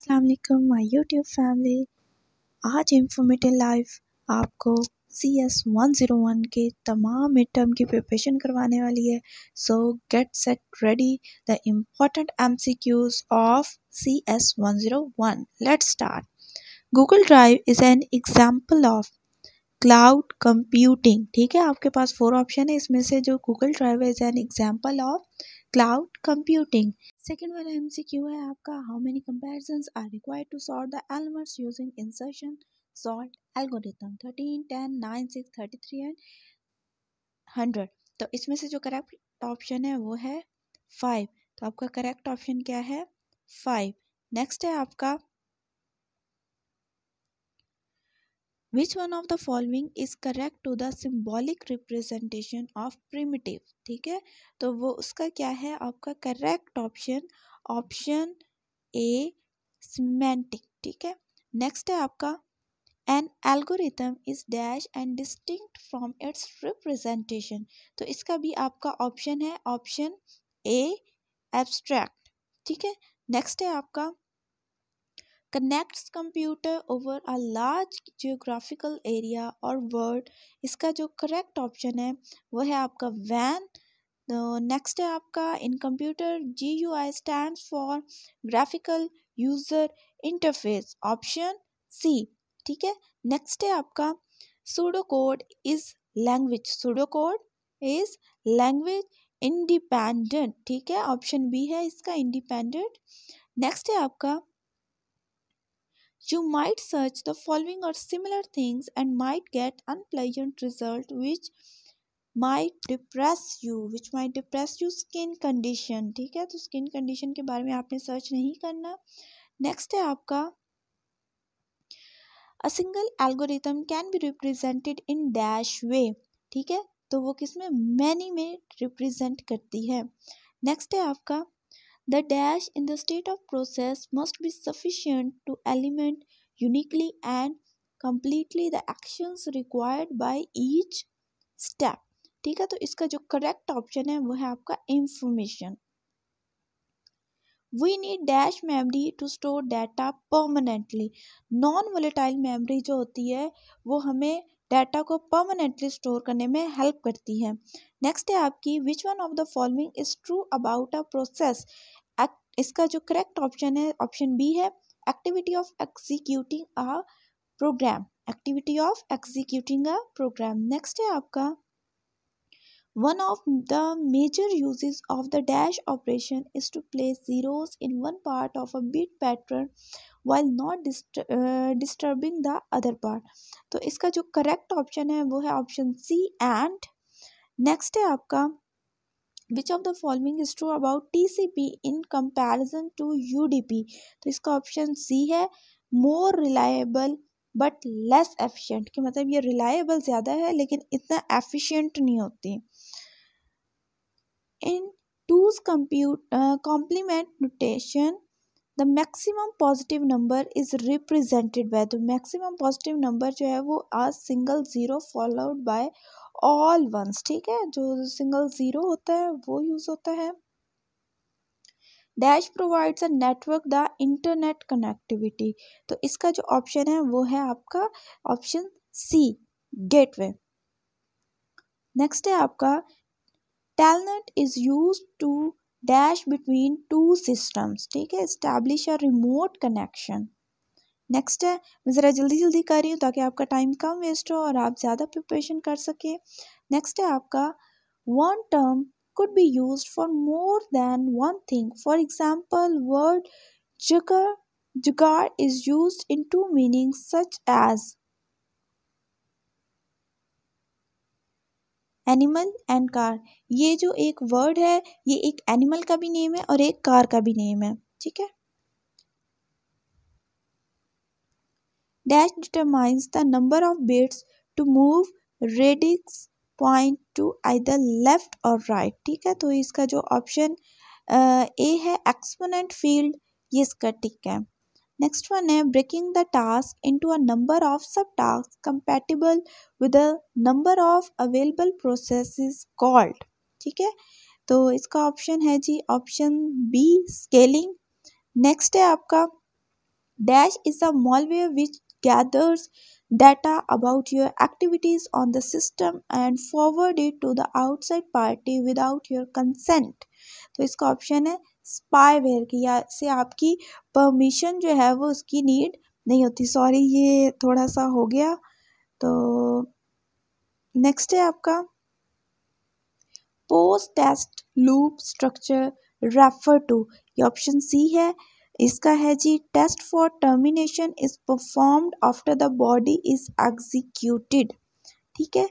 अस्सलाम वालेकुम my YouTube family. आज इंफॉर्मेटिव लाइफ आपको CS101 के तमाम मिड टर्म की प्रिपरेशन करवाने वाली है। सो get set ready the important MCQs of CS101। Let's start. Google drive is an example of cloud computing. ठीक है, आपके पास 4 ऑप्शन है, इसमें से जो Google drive is an example of cloud computing. Second वाला MCQ है आपका, how many comparisons are required to sort the elements using insertion sort algorithm. 13, 10, 9, 6, 33 and 100। तो इसमें से जो करेक्ट ऑप्शन है वो है 5। तो आपका करेक्ट ऑप्शन क्या है? 5। नेक्स्ट है आपका, Which one of the following is correct to the symbolic representation of primitive? ठीक है, तो वो उसका क्या है आपका correct option? Option A semantic. ठीक है, नेक्स्ट है आपका, an algorithm is dash and distinct from its representation. तो इसका भी आपका ऑप्शन है ऑप्शन ए एब्स्ट्रैक्ट। ठीक है, नेक्स्ट है आपका, connects computer over a large geographical area और वर्ड। इसका जो करेक्ट ऑप्शन है वो है आपका वैन। नेक्स्ट है आपका, in computer GUI stands for graphical user interface, option C. ठीक है, नेक्स्ट है आपका, pseudo code is language. Pseudo code is language independent. ठीक है, ऑप्शन बी है इसका इंडिपेंडेंट। नेक्स्ट है आपका, you might search the following or similar things and might get unpleasant result which might depress you skin condition। ठीक है, तो skin condition के बारे में आपने सर्च नहीं करना। नेक्स्ट है आपका, a single algorithm can be represented in dash way। ठीक है, तो वो किसमें? मैनी में रिप्रेजेंट करती है। नेक्स्ट है आपका, the dash in the state of process must be sufficient to element uniquely and completely the actions required by each step। ठीक है, तो इसका जो करेक्ट ऑप्शन है वो है आपका information. We need dash memory to store data permanently। Non volatile memory जो होती है वो हमें डाटा को परमानेंटली स्टोर करने में हेल्प करती है। नेक्स्ट है आपकी, which one of the following is true about a process. इसका जो करेक्ट ऑप्शन है ऑप्शन बी है, activity of executing a program. Activity of executing a program. Next है आपका, one of the major uses of the dash operation is to place zeros in one part of a bit pattern while not disturbing the other part। तो इसका जो correct option है वो है option C and. Next है आपका, which of the following is true about TCP in comparison to UDP। तो इसका ऑप्शन सी है, more reliable but less efficient। कि मतलब ये reliable ज़्यादा है लेकिन इतना efficient नहीं होती। In 2's complement notation, the maximum positive number is represented by, तो maximum positive number जो है वो a single zero followed by all ones। ठीक है, जो सिंगल जीरो होता है वो यूज होता है। Dash provides a network the internet connectivity. तो इसका जो ऑप्शन है वो है आपका ऑप्शन सी गेटवे। नेक्स्ट है आपका, telnet is use to dash between two systems. ठीक है, establish a remote connection. Next है, मैं ज़रा जल्दी जल्दी कर रही हूँ ताकि आपका टाइम कम वेस्ट हो और आप ज़्यादा प्रिपरेशन कर सकें। नेक्स्ट है आपका, one term could be used for more than one thing। For example, word jugaad is used in two meanings such as animal and car. ये जो एक वर्ड है ये एक एनिमल का भी नेम है और एक कार का भी नेम है। ठीक है, dash determines the number of bits to move radix point to either left और राइट। ठीक है, तो इसका जो ऑप्शन ए है एक्सपोनेंट फील्ड, ये इसका टिक है। नेक्स्ट वन है, breaking the task into a number of sub task compatible with the number of available processes called. ठीक है, तो इसका ऑप्शन है जी ऑप्शन बी स्केलिंग। नेक्स्ट है आपका, Dash is a malware which gathers data about your activities on the system and forward it to the outside party without your consent. तो इसका ऑप्शन है स्पाईवेयर की, या से आपकी परमिशन जो है वो उसकी नीड नहीं होती। सॉरी ये थोड़ा सा हो गया। तो नेक्स्ट है आपका post test loop structure refer to, ये ऑप्शन सी है। इसका है जी test for termination is performed after the body is executed. ठीक है,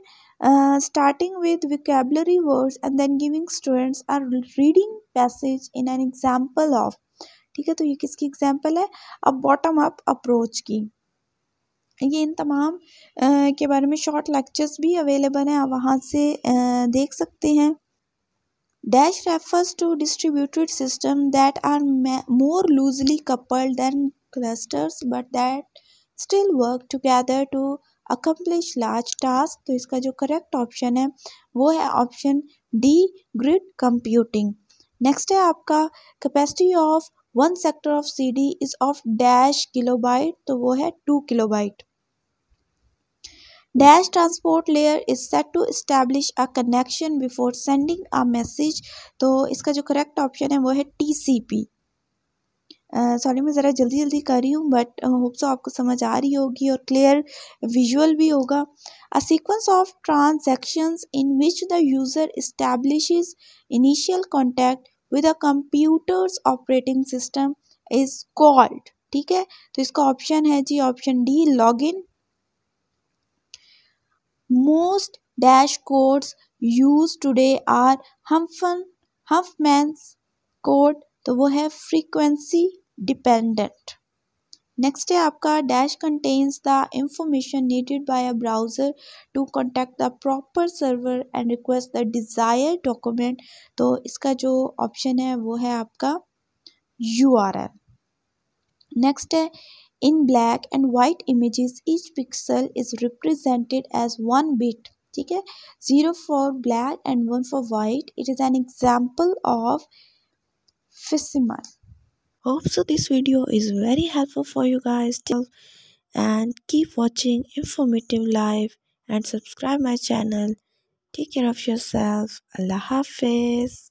starting with vocabulary words and then giving students are reading passage in an example of. ठीक है, तो ये किसकी एग्जाम्पल है? अब बॉटम अप अप्रोच की। ये इन तमाम के बारे में शॉर्ट लेक्चर्स भी अवेलेबल हैं, आप वहाँ से देख सकते हैं। Dash refers to distributed systems that are more loosely coupled than clusters but that still work together to accomplish large tasks। तो इसका जो करेक्ट ऑप्शन है वो है option D, grid computing. Next है आपका capacity of one sector of CD is of dash kilobyte, तो वो है 2 kilobyte. Dash transport layer is set to establish a connection before sending a message। तो इसका जो करेक्ट ऑप्शन है वो है TCP। सॉरी मैं ज़रा जल्दी जल्दी कर रही हूँ बट होप सो आपको समझ आ रही होगी और क्लियर विजुअल भी होगा। A sequence of transactions in which the user establishes initial contact with a computers operating system is called. ठीक है, तो इसका ऑप्शन है जी option D, login. Most Dash codes used today are Huffman's code, तो वो है frequency dependent। नेक्स्ट है आपका Dash contains the information needed by a browser to contact the proper server and request the desired document। तो इसका जो option है वो है आपका URL। नेक्स्ट है in black and white images each pixel is represented as 1 bit। ठीक है, 0 for black and 1 for white, it is an example of decimal। Hope so this video is very helpful for you guys, and keep watching informative live and subscribe my channel। Take care of yourself. Allah Hafiz।